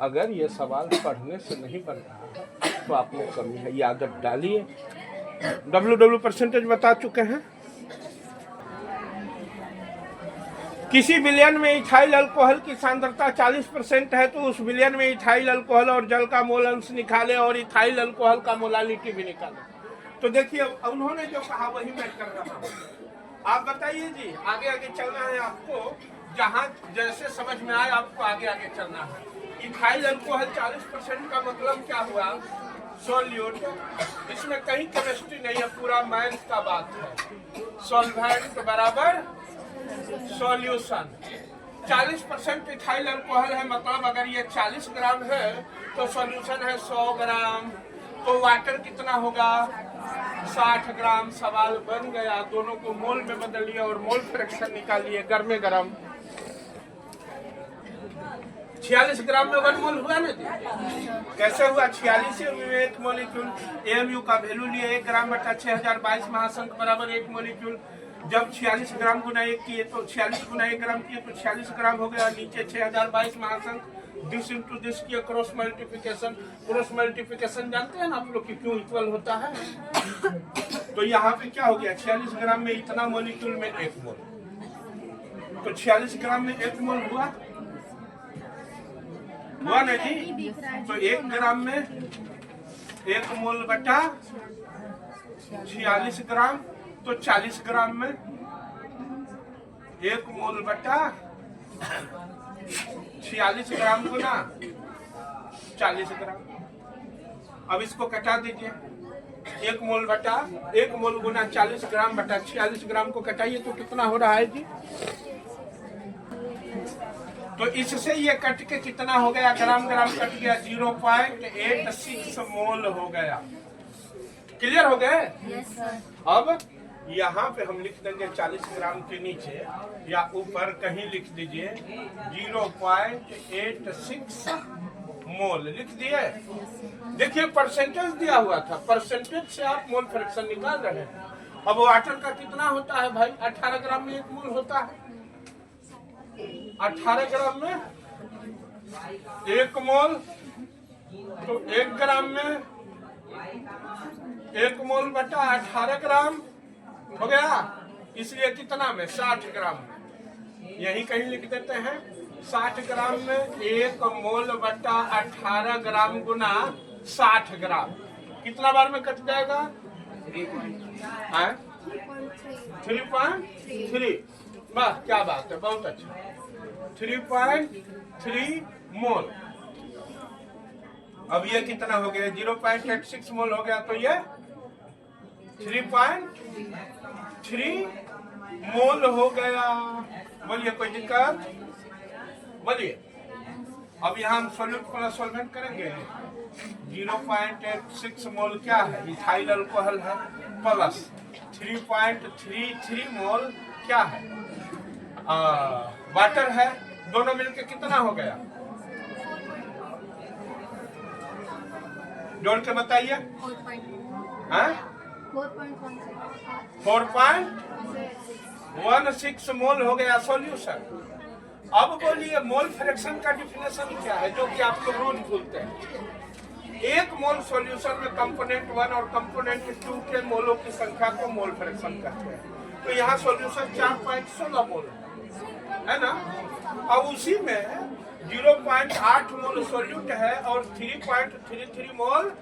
अगर ये सवाल पढ़ने से नहीं बन रहा है तो आप में कमी है, ये आदत डालिए। WW परसेंटेज बता चुके हैं। किसी विलयन में इथाइल अल्कोहल की सांद्रता 40% है तो उस विलयन में इथाइल अल्कोहल और जल का मोल अंश निकाले और इथाइल अल्कोहल का मोलालिटी भी निकाले। तो देखिए उन्होंने जो कहा वही मैं कर रहा हूँ। आप बताइए जी, आगे आगे चलना है आपको, जहाँ जैसे समझ में आए आपको आगे आगे चलना है। इथाइल अल्कोहल 40% का मतलब क्या हुआ? सॉल्यूट। इसमें कहीं केमिस्ट्री नहीं है, पूरा मैथ का बात है। सॉल्वेंट बराबर सॉल्यूशन। 40% इथाइल अल्कोहल है, मतलब अगर ये 40 ग्राम है तो सॉल्यूशन है 100 ग्राम, तो वाटर कितना होगा? 60 ग्राम। सवाल बन गया, दोनों को मोल में बदलिए और मोल फ्रैक्शन निकालिए गर्मे गर्म। 46 ग्राम में 1 मोल हुआ ना जी? कैसे हुआ? 46 में 1 मॉलिक्यूल। AMU का वैल्यू लिए 1 ग्राम बटा 6022 महासंघ बराबर 1 मॉलिक्यूल। जब 46 ग्राम गुना 1 किए तो 46 गुना 1 ग्राम किए तो 46 ग्राम हो गया। नीचे 6022 महासंघ, दिस इंटू दिस किया, क्रॉस मल्टीप्लिकेशन। क्रॉस मल्टीप्लिकेशन जानते हैं ना आप लोग कि क्यों इक्वल होता है? तो यहाँ पे क्या हो गया? 46 ग्राम में इतना मॉलिक्यूल में 1 मोल, तो 46 ग्राम में 1 मोल हुआ ना जी? तो 1 ग्राम में 1 मोल बटा 46 ग्राम, तो 40 ग्राम में 1 मोल बटा 46 ग्राम गुना 40 ग्राम। अब इसको कटा दीजिए। 1 मोल बटा 1 मोल गुना 40 ग्राम बटा 46 ग्राम को कटाइए तो कितना हो रहा है जी? तो इससे ये कट के कितना हो गया? ग्राम ग्राम कट गया, 0.86 मोल हो गया। क्लियर हो गए? Yes sir. अब यहाँ पे हम लिख देंगे 40 ग्राम के नीचे या ऊपर कहीं लिख दीजिए 0.86 मोल लिख दिए। देखिए परसेंटेज दिया हुआ था, परसेंटेज से आप मोल फ्रैक्शन निकाल रहे हैं। अब वाटर का कितना होता है भाई? 18 ग्राम में 1 मोल होता है। 18 ग्राम में 1 मोल, तो 1 ग्राम में 1 मोल बटा 18 ग्राम हो गया। इसलिए कितना में? 60 ग्राम में। यही कहीं लिख देते हैं 60 ग्राम में 1 मोल बटा 18 ग्राम गुना 60 ग्राम। कितना बार में कट जाएगा? 3.3। वाह क्या बात है, बहुत अच्छा। 3.3 मोल। अब ये कितना हो गया? 0.86 मोल हो गया, तो ये 3.3 मोल हो गया। बोलिए कोई दिक्कत? बोलिए। अब यहाँ हम सॉल्यूट प्लस सॉल्वेंट करेंगे। 0.86 मोल क्या है? इथाइल अल्कोहल है, प्लस 3.33 मोल क्या है? वाटर है। दोनों मिलके कितना हो गया? जोड़ के बताइए। 4.16 मोल हो गया सॉल्यूशन। अब बोलिए मोल फ्रैक्शन का डिफिनेशन क्या है, जो कि आप लोग रोज भूलते हैं। 1 मोल सॉल्यूशन में कंपोनेंट 1 और कंपोनेंट 2 के मोलों की संख्या को मोल फ्रैक्शन कहते हैं। तो यहाँ सॉल्यूशन 4.16 मोल है ना। अब उसी में 0.8 मोल सॉल्यूट है और 3.33 मोल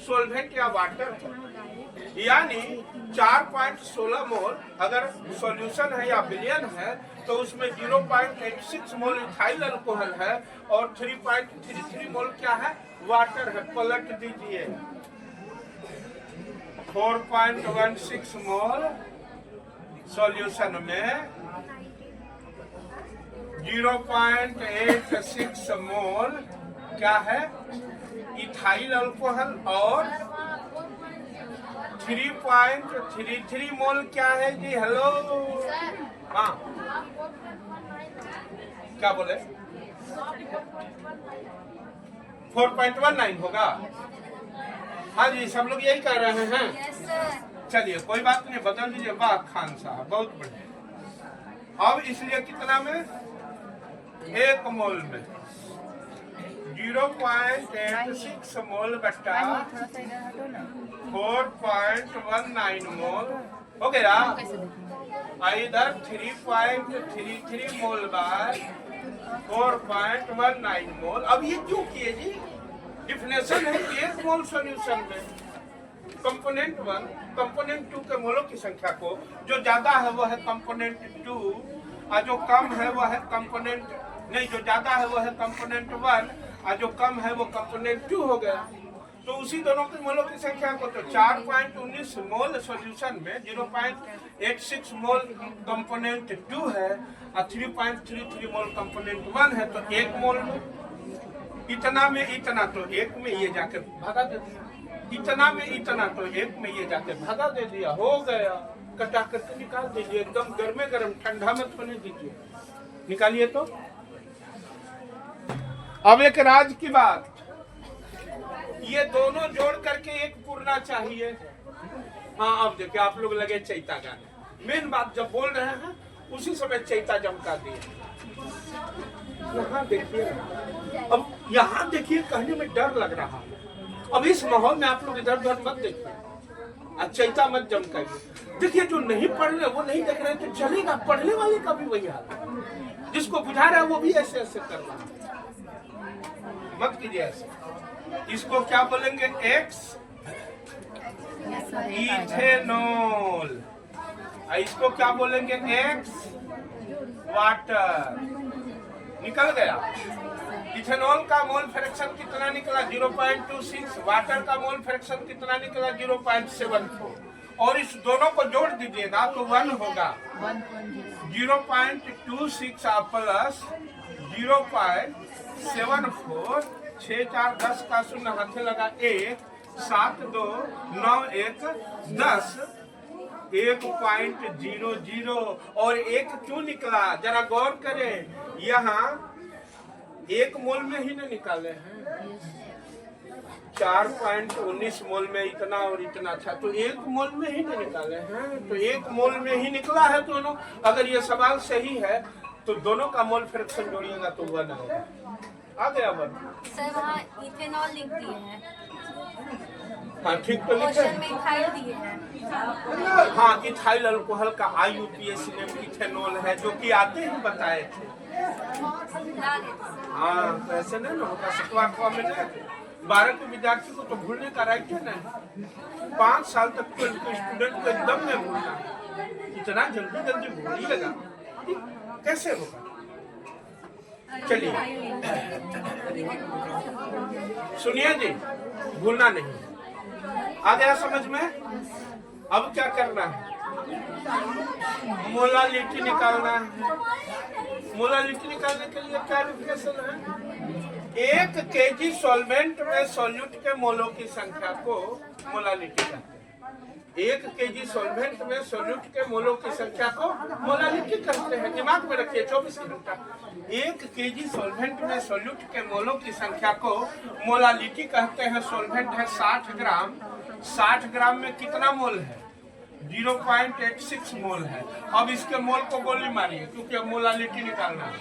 सॉल्वेंट या वाटर है। यानी 4.16 मोल अगर सॉल्यूशन है या विलयन है तो उसमें 0.86 मोल इथाइल अल्कोहल है और 3.33 मोल क्या है? वाटर है। पलट दीजिए। 4.16 मोल सॉल्यूशन में 0.86 मोल क्या है? इथाइल अल्कोहल और 3.33 मोल क्या है जी? हेलो, हाँ क्या बोले? 4.19 होगा। हाँ जी, सब लोग यही कर रहे हैं। चलिए कोई बात नहीं, बदल दीजिए। वाह खान साहब, बहुत बढ़िया। अब इसलिए कितना में? 1 मोल में 0.86 मोल बट्टा 4.19 मोल हो गया। इधर 3.33 मोल बाय 4.19 मोल। अब ये क्यों किए जी? डिफिनेशन है 1 मोल सॉल्यूशन में कंपोनेंट 1 कंपोनेंट 2 के मोलों की संख्या को जो ज्यादा है वो है कंपोनेंट 2 और जो कम है वो है कंपोनेंट नहीं, जो ज्यादा है वो है कंपोनेंट 1 और जो कम है वो कंपोनेंट 2 हो गया। तो उसी दोनों के मोलों की संख्या को तो 4.19 मोल सॉल्यूशन में 0.86 मोल कंपोनेंट 2 है और 3.33 मोल कंपोनेंट 1 है। तो 1 मोल में इतना में इतना तो 1 में ये जाके भागा दे दिया, इतना में इतना तो 1 में ये जाके भागा दे दिया, हो गया। कटा करके निकाल दीजिए, एकदम गर्मे गर्म, ठंडा मत होने दीजिए, निकालिए। तो अब एक राज की बात, ये दोनों जोड़ करके एक पूर्णा चाहिए। हाँ अब देखिए आप लोग लगे चैता गाने, मेन बात जब बोल रहे हैं उसी समय चैता चमका दिए। यहाँ देखिए, अब यहाँ देखिए, कहने में डर लग रहा है। अब इस माहौल में आप लोग इधर उधर मत देखिए, चैता मत जमकाइए। देखिए जो नहीं पढ़ रहे वो नहीं देख रहे तो चलेगा, पढ़ने वाले का भी वही हाल है। जिसको बुझा रहा है वो भी ऐसे ऐसे कर रहा है, मत कीजिए ऐसे। इसको क्या बोलेंगे? X ethanol. इसको क्या बोलेंगे? X water. निकल गया। इथेनॉल का मोल फ्रैक्शन कितना निकला? 0.26। वाटर का मोल फ्रैक्शन कितना निकला? 0.74। और इस दोनों को जोड़ दीजिएगा तो 1 होगा। 0.26 प्लस 0.74, 6 4 10 का 0 हाथे लगा 1, 7 2 9 1 10, 1.00। और 1 क्यों निकला जरा गौर करें, यहाँ 1 मोल में ही न निकाले हैं, 4.19 मोल में इतना और इतना था, तो 1 मोल में ही न निकाले हैं, तो 1 मोल में ही निकला है दोनों। अगर ये सवाल सही है तो दोनों का मोल फ्रैक्शन जोड़िएगा तो 1 आएगा। आ गया 1। सर वहाँ इथेनॉल लिख दिए हैं। हाँ ठीक तो लिखे में इथाइल दिए हैं। हाँ इथाइल अल्कोहल का IUPAC नेम इथेनॉल है, जो कि आते ही बताए थे। हाँ ऐसे नहीं ना होता, 7वां में नहीं। 12 के विद्यार्थी को तो भूलने का राइट है ना, 5 साल तक तो स्टूडेंट को एकदम नहीं भूलना, इतना जल्दी जल्दी भूलिएगा कैसे होगा? चलिए सुनिए जी, भूलना नहीं। आ गया समझ में? अब क्या करना है? मोलालिटी निकालना है। मोलालिटी निकालने के लिए क्या रिलेशन है? 1 kg सॉल्वेंट में सॉल्यूट के मोलों की संख्या को मोलालिटी कहते हैं। 1 kg सॉल्वेंट में सॉल्यूट के मोलों की संख्या को मोलालिटी कहते हैं। दिमाग में रखिए 24 घंटा। 1 kg सॉल्वेंट में सॉल्यूट के मोलों की संख्या को मोलालिटी कहते हैं। सॉल्वेंट है 60 ग्राम। 60 ग्राम में कितना मोल है? 0.86 मोल है। अब इसके मोल को गोली मारिए क्योंकि अब मोलालिटी निकालना है,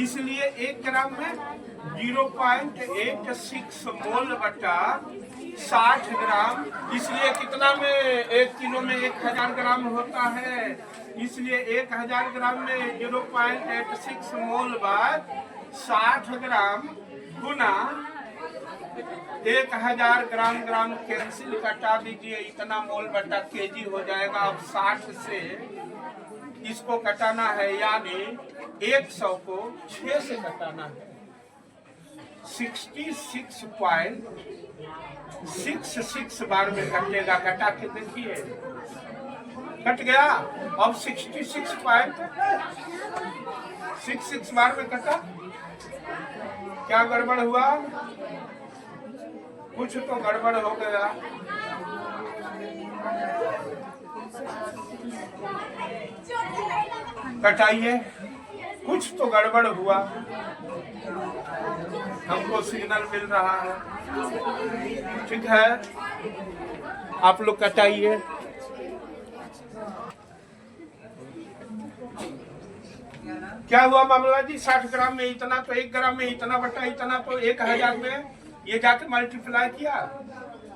इसलिए 1 ग्राम में 0.86 मोल बटा 60 ग्राम, इसलिए कितना में 1 किलो में 1000 ग्राम होता है, इसलिए 1000 ग्राम में 0.86 मोल बाय 60 ग्राम गुना 1000 ग्राम। ग्राम कैंसिल कटा दीजिए, इतना मोल बटा केजी हो जाएगा। अब 60 से इसको कटाना है, यानी 100 को 6 से कटाना है, 66.66 बार में कटेगा। कटा के देखिए, कट गया। अब 66.66 बार में कटा। क्या गड़बड़ हुआ? कुछ तो गड़बड़ हो गया। कटाइए, कुछ तो गड़बड़ हुआ, हमको सिग्नल मिल रहा है। ठीक है, आप लोग कटाइए। क्या हुआ मामला जी? 60 ग्राम में इतना, तो 1 ग्राम में इतना बटा इतना, तो 1000 में ये जाके मल्टीप्लाई किया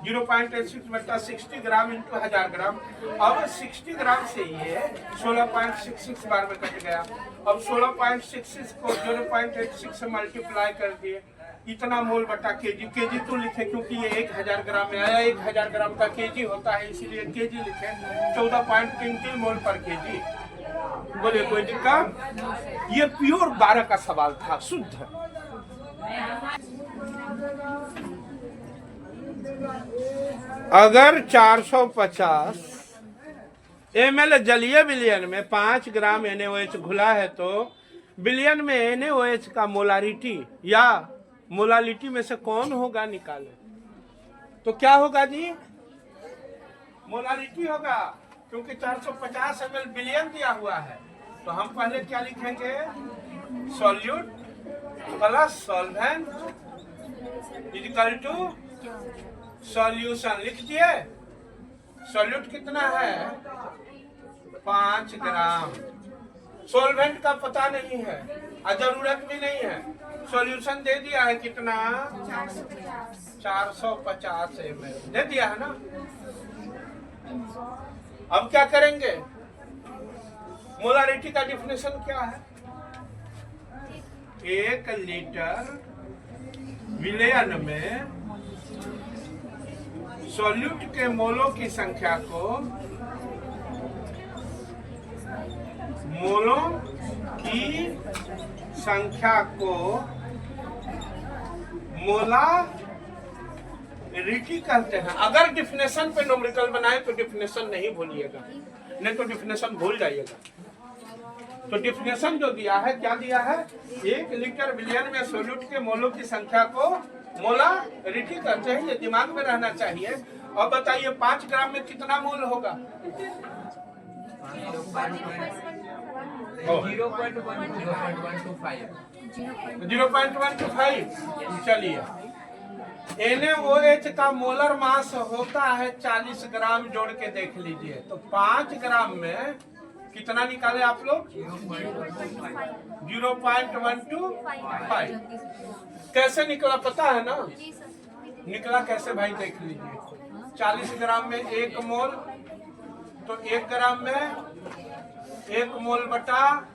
0.86 बटा 60 ग्राम इंटू 1000 ग्राम। अब 60 ग्राम से ये 16.66 बार में कट गया। अब 16.66 को 0.86 से मल्टीप्लाई कर दिए, इतना मोल बटा केजी। केजी तो लिखे क्योंकि ये 1000 ग्राम में आया, 1000 ग्राम का केजी होता है, इसीलिए केजी लिखे। 14.33 मोल पर केजी। बोले कोई दिक्कत? ये प्योर 12 का सवाल था, शुद्ध। अगर 450 ml जलीय विलयन में 5 ग्राम NaOH घुला है तो विलयन में NaOH का मोलारिटी या मोलालिटी में से कौन होगा निकाले। तो क्या होगा जी? मोलालिटी होगा, क्योंकि 450 ml विलयन दिया हुआ है। तो हम पहले क्या लिखेंगे? Solute plus solvent equal to solution. लिख दिए। सॉल्यूट कितना है? 5 ग्राम। सॉल्वेंट का पता नहीं है और जरूरत भी नहीं है। सॉल्यूशन दे दिया है कितना? 450 ml दे दिया है ना। अब क्या करेंगे? मोलारिटी का डिफिनेशन क्या है? 1 लीटर विलयन में सॉल्यूट के मोलों की संख्या को मोलारिटी कहते हैं। अगर डिफिनेशन पे न्यूमेरिकल बनाए तो डिफिनेशन नहीं भूलिएगा, नहीं तो डिफिनेशन भूल जाइएगा। तो डिफिनेशन जो दिया है, क्या दिया है? 1 लीटर विलयन में सॉल्यूट के मोलों की संख्या को मोलारिटी कहते हैं। ये दिमाग में रहना चाहिए। अब बताइए 5 ग्राम में कितना मोल होगा? 0.125। चलिए, NaOH का मोलर मास होता है 40 ग्राम। जोड़ के देख लीजिए। तो 5 ग्राम में कितना निकाले आप लोग? 0.125। कैसे निकला पता है ना? निकला कैसे भाई? देख लीजिए। 40 ग्राम में 1 मोल, तो 1 ग्राम में 1 मोल बटा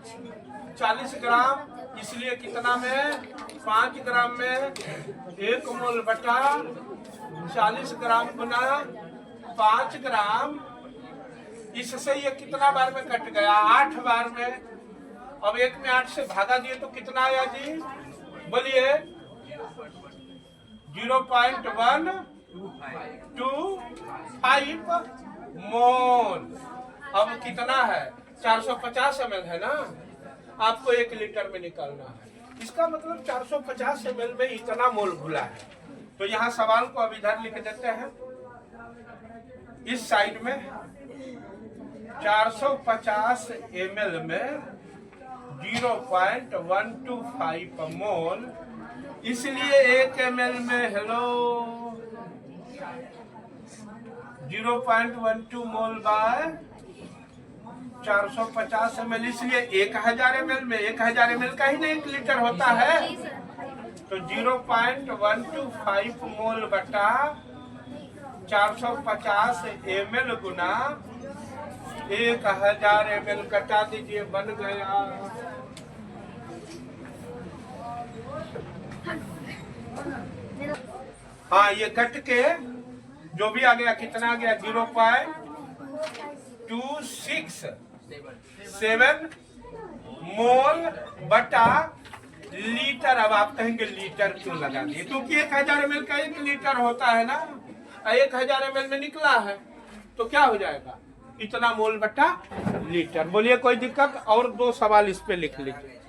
40 ग्राम, इसलिए कितना में? 5 ग्राम में 1 मोल बटा 40 ग्राम गुना 5 ग्राम। इससे ये कितना बार में कट गया? 8 बार में। अब 1 में 8 से भागा दिए तो कितना आया जी? बोलिए। 0.125 मोल। अब कितना है? 450 ml है ना। आपको 1 लीटर में निकालना है। इसका मतलब 450 ml में इतना मोल घुला है। तो यहाँ सवाल को अब इधर लिख देते हैं। इस साइड में 450 ml में 0.125 मोल, इसलिए 1 ml में 0.12 मोल बाय 450 ml, इसलिए 1000 ml में 1000 ml का ही नहीं 1 लीटर होता है। तो 0.125 मोल बटा 450 ml गुना 1000 ml कटा दीजिए, बन गया। हाँ, ये कट के जो भी आ गया, कितना आ गया? 0.267 मोल बटा लीटर। अब आप कहेंगे लीटर क्यों लगा दिए? क्योंकि 1000 ml का 1 लीटर होता है ना। 1000 ml में निकला है तो क्या हो जाएगा? इतना मोल बटा लीटर। बोलिए कोई दिक्कत? और 2 सवाल इस पे लिख लीजिए।